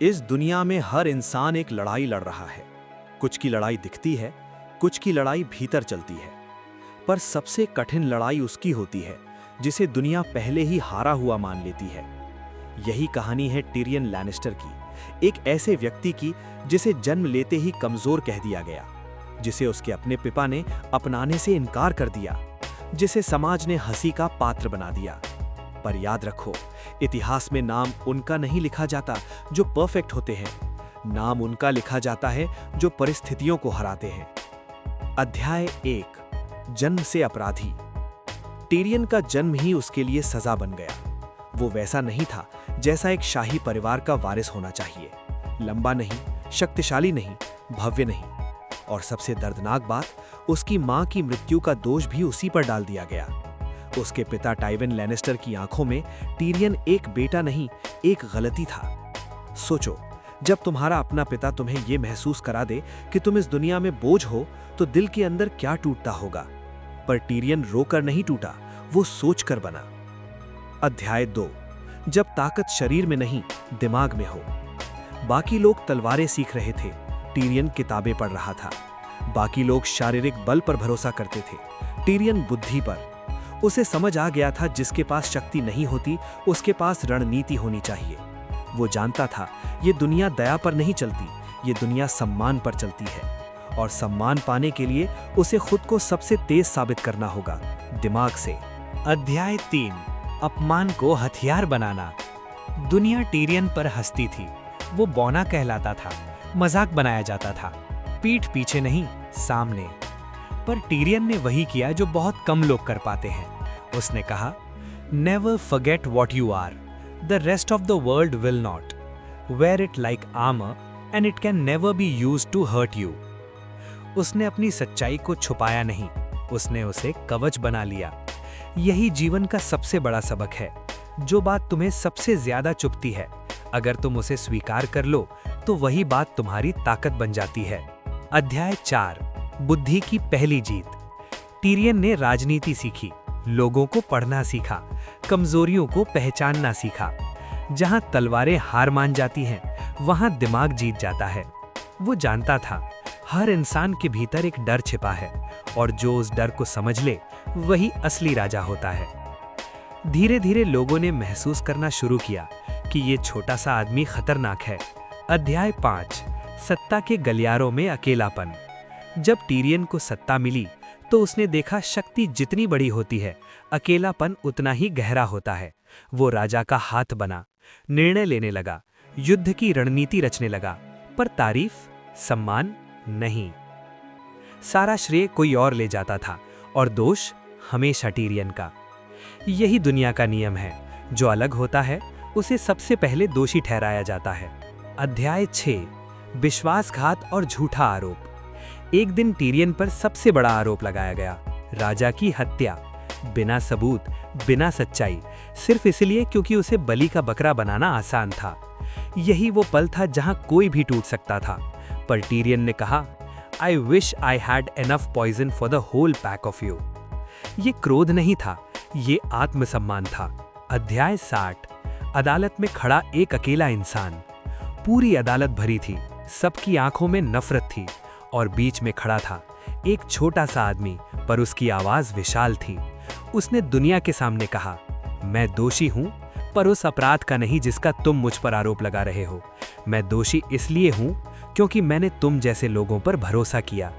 इस दुनिया में हर इंसान एक लड़ाई लड़ रहा है। कुछ की लड़ाई दिखती है, कुछ की लड़ाई भीतर चलती है। पर सबसे कठिन लड़ाई उसकी होती है जिसे दुनिया पहले ही हारा हुआ मान लेती है। यही कहानी है टिरियन लैनिस्टर की, एक ऐसे व्यक्ति की जिसे जन्म लेते ही कमजोर कह दिया गया, जिसे उसके अपने पिता ने अपनाने से इनकार कर दिया, जिसे समाज ने हंसी का पात्र बना दिया। पर याद रखो, इतिहास में नाम उनका नहीं लिखा जाता जो परफेक्ट होते हैं, नाम उनका लिखा जाता है जो परिस्थितियों को हराते हैं। अध्याय 1, जन्म से अपराधी। टिरियन का जन्म ही उसके लिए सजा बन गया। वो वैसा नहीं था जैसा एक शाही परिवार का वारिस होना चाहिए। लंबा नहीं, शक्तिशाली नहीं, भव्य नहीं, और सबसे दर्दनाक बात, उसकी मां की मृत्यु का दोष भी उसी पर डाल दिया गया। उसके पिता टाइविन लैनिस्टर की आंखों में टिरियन एक बेटा नहीं, एक गलती था। सोचो, जब तुम्हारा अपना पिता तुम्हें यह महसूस करा दे कि तुम इस दुनिया में बोझ हो, तो दिल के अंदर क्या टूटता होगा। पर टिरियन रोकर नहीं टूटा, वो सोचकर बना। अध्याय 2, जब ताकत शरीर में नहीं, दिमाग में हो। बाकी लोग तलवारें सीख रहे थे, टिरियन किताबें पढ़ रहा था। बाकी लोग शारीरिक बल पर भरोसा करते थे, टिरियन बुद्धि पर। उसे समझ आ गया था, जिसके पास शक्ति नहीं होती, उसके पास रणनीति होनी चाहिए। वो जानता था, ये दुनिया दया पर नहीं चलती, ये दुनिया सम्मान पर चलती है, और सम्मान पाने के लिए उसे खुद को सबसे तेज साबित करना होगा, दिमाग से। अध्याय 3, अपमान को हथियार बनाना। दुनिया टिरियन पर हंसती थी। वो बौना कहलाता था, मजाक बनाया जाता था, पीठ पीछे नहीं, सामने। पर टिरियन ने वही किया जो बहुत कम लोग कर पाते हैं। उसने कहा, never forget what you are, the rest of the world will not. Wear it like armour and it can never be used to hurt you. उसने अपनी सच्चाई को छुपाया नहीं, उसने उसे कवच बना लिया। यही जीवन का सबसे बड़ा सबक है। जो बात तुम्हें सबसे ज्यादा चुभती है, अगर तुम उसे स्वीकार कर लो तो वही बात तुम्हारी ताकत बन जाती है। अध्याय 4, बुद्धि की पहली जीत। टिरियन ने राजनीति सीखी, लोगों को पढ़ना सीखा, कमजोरियों को पहचानना सीखा। जहां तलवारें हार मान जाती हैं, वहां दिमाग जीत जाता है। वो जानता था, हर इंसान के भीतर एक डर छिपा है, और जो उस डर को समझ ले, वही असली राजा होता है। धीरे धीरे लोगों ने महसूस करना शुरू किया कि ये छोटा सा आदमी खतरनाक है। अध्याय 5, सत्ता के गलियारों में अकेलापन। जब टिरियन को सत्ता मिली, तो उसने देखा, शक्ति जितनी बड़ी होती है, अकेलापन उतना ही गहरा होता है। वो राजा का हाथ बना, निर्णय लेने लगा, युद्ध की रणनीति रचने लगा, पर तारीफ, सम्मान नहीं। सारा श्रेय कोई और ले जाता था, और दोष हमेशा टिरियन का। यही दुनिया का नियम है, जो अलग होता है उसे सबसे पहले दोषी ठहराया जाता है। अध्याय 6, विश्वासघात और झूठा आरोप। एक दिन टिरियन पर सबसे बड़ा आरोप लगाया गया, राजा की हत्या, बिना सबूत, बिना सच्चाई, सिर्फ इसलिए क्योंकि उसे बलि का बकरा बनाना आसान था। यही वो पल था जहां कोई भी टूट सकता था। पर टिरियन ने कहा, I wish I had enough poison for the whole pack of you. ये क्रोध नहीं था, ये आत्मसम्मान था। अध्याय 60, अदालत में खड़ा एक अकेला इंसान। पूरी अदालत भरी थी, सबकी आंखों में नफरत थी, और बीच में खड़ा था एक छोटा सा आदमी, पर उसकी आवाज विशाल थी। उसने दुनिया के सामने कहा, मैं दोषी हूं, पर उस अपराध का नहीं जिसका तुम मुझ पर आरोप लगा रहे हो। मैं दोषी इसलिए हूं क्योंकि मैंने तुम जैसे लोगों पर भरोसा किया।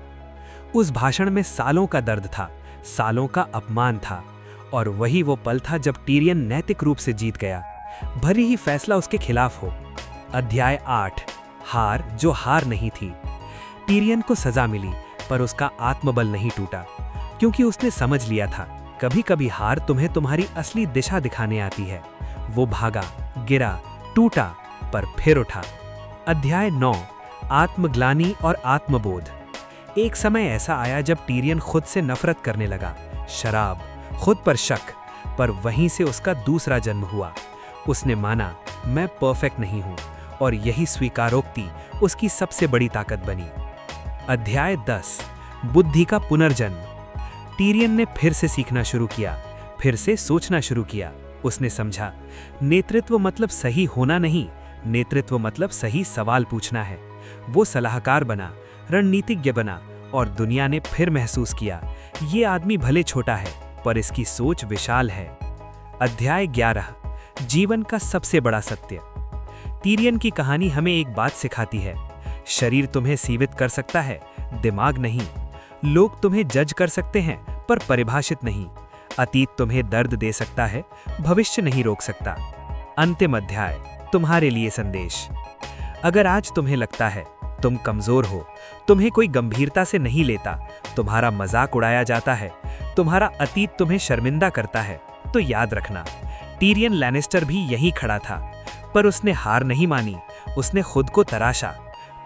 उस भाषण में सालों का दर्द था, सालों का अपमान था, और वही वो पल था जब टिरियन नैतिक रूप से जीत गया, भरी ही फैसला उसके खिलाफ हो। अध्याय 8, हार जो हार नहीं थी। टिरियन को सजा मिली, पर उसका आत्मबल नहीं टूटा, क्योंकि उसने समझ लिया था, कभी कभी हार तुम्हें तुम्हारी असली दिशा दिखाने आती है। वो भागा, गिरा, टूटा, पर फिर उठा। अध्याय 9, आत्मग्लानि और आत्मबोध। एक समय ऐसा आया जब टिरियन खुद से नफरत करने लगा, शराब, खुद पर शक, पर वहीं से उसका दूसरा जन्म हुआ। उसने माना, मैं परफेक्ट नहीं हूं, और यही स्वीकारोक्ति उसकी सबसे बड़ी ताकत बनी। अध्याय 10, बुद्धि का पुनर्जन्म। टिरियन ने फिर से सीखना शुरू किया, फिर से सोचना शुरू किया। उसने समझा, नेतृत्व मतलब सही होना नहीं, नेतृत्व मतलब सही सवाल पूछना है। वो सलाहकार बना, रणनीतिज्ञ बना और दुनिया ने फिर महसूस किया, ये आदमी भले छोटा है पर इसकी सोच विशाल है। अध्याय 11, जीवन का सबसे बड़ा सत्य। टीरियन की कहानी हमें एक बात सिखाती है, शरीर तुम्हें सीमित कर सकता है, दिमाग नहीं। लोग तुम्हें जज कर सकते हैं पर परिभाषित नहीं। अतीत तुम्हें दर्द दे सकता है, भविष्य नहीं रोक सकता। अंतिम अध्याय, तुम्हारे लिए संदेश। अगर आज तुम्हें लगता है तुम कमजोर हो, तुम्हें कोई गंभीरता से नहीं लेता, तुम्हारा मजाक उड़ाया जाता है, तुम्हारा अतीत तुम्हें शर्मिंदा करता है, तो याद रखना, टीरियन लैनिस्टर भी यहीं खड़ा था, पर उसने हार नहीं मानी, उसने खुद को तराशा।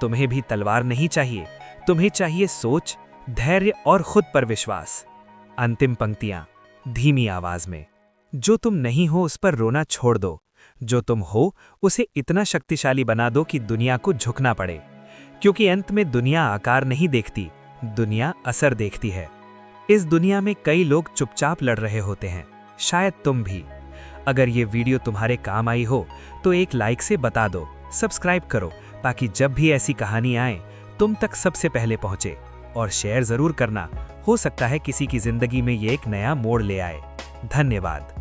तुम्हें भी तलवार नहीं चाहिए, तुम्हें चाहिए सोच, धैर्य और खुद पर विश्वास। अंतिम पंक्तियां धीमी आवाज में, जो तुम नहीं हो उस पर रोना छोड़ दो, जो तुम हो उसे इतना शक्तिशाली बना दो कि दुनिया को झुकना पड़े, क्योंकि अंत में दुनिया आकार नहीं देखती, दुनिया असर देखती है। इस दुनिया में कई लोग चुपचाप लड़ रहे होते हैं, शायद तुम भी। अगर ये वीडियो तुम्हारे काम आई हो तो एक लाइक से बता दो, सब्सक्राइब करो ताकि जब भी ऐसी कहानी आए तुम तक सबसे पहले पहुंचे, और शेयर जरूर करना, हो सकता है किसी की जिंदगी में ये एक नया मोड़ ले आए। धन्यवाद।